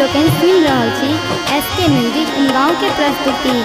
लोकन सुन रहल छी एसके म्यूजिक गाँव के प्रस्तुति।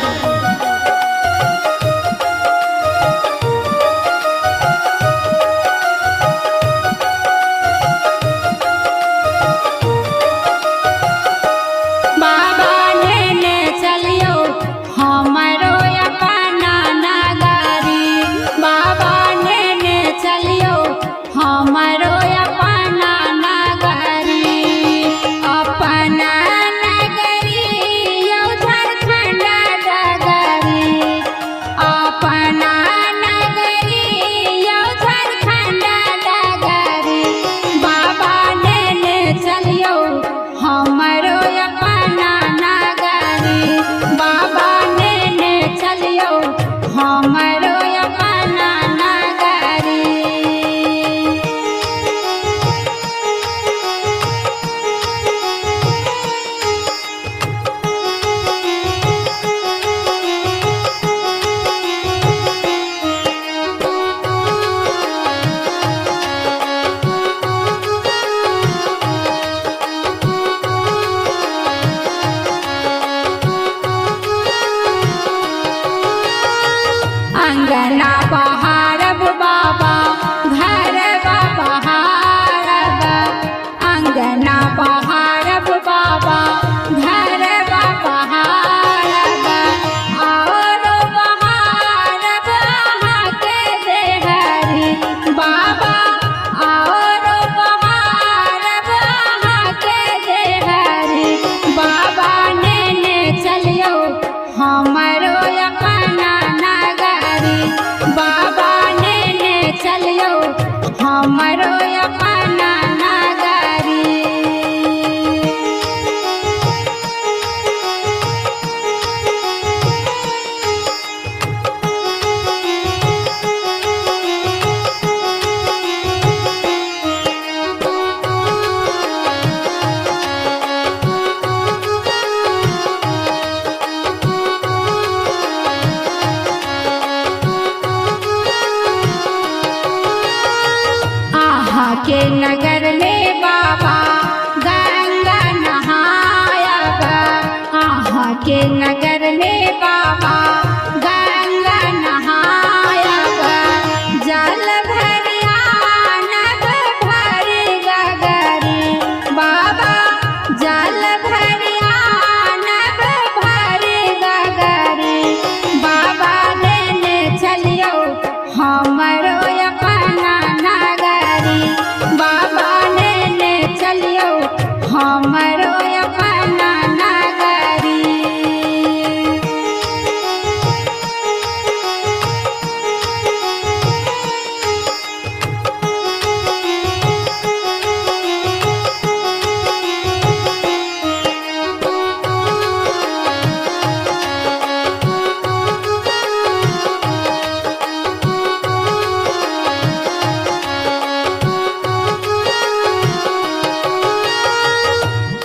अंगना बहारब बाबा घर बहारब, अंगना बहारब बाबा घर बहारब, और बहारब अहाँ के देहरी बाबा, और बहारब अहाँ के देहरी बाबा। नेने चलियो हमरो अपना बाबा, नेने चलियो हमरो अपना नगरी। के नगर में बाबा गंगा नहायब, आहा के नगर में बाबा गंगा नहायब, जल भरि आनब भरि गगरी बाबा, जल भरि आनब भरि गगरी बाबा। लेने चलियो हमरो अपना नगरी बाबा, नेने चलियो हमरो अपना नगरी।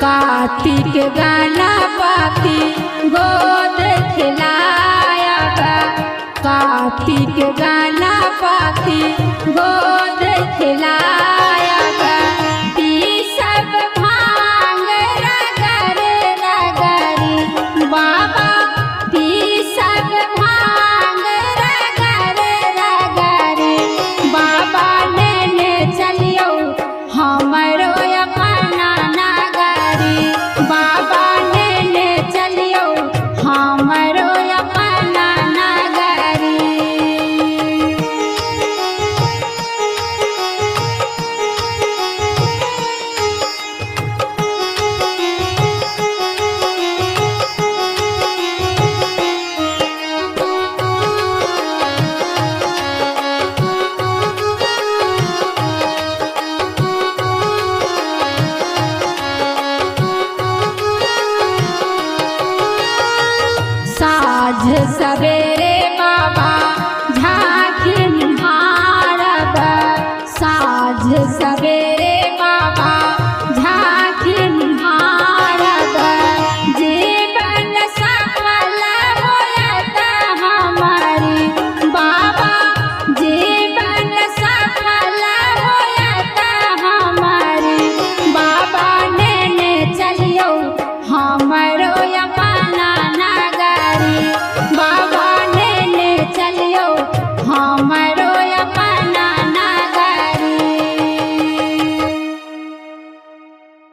कार्तिक गणपति गोद खिलायब, कार्तिक गणपति गोद खिलायब,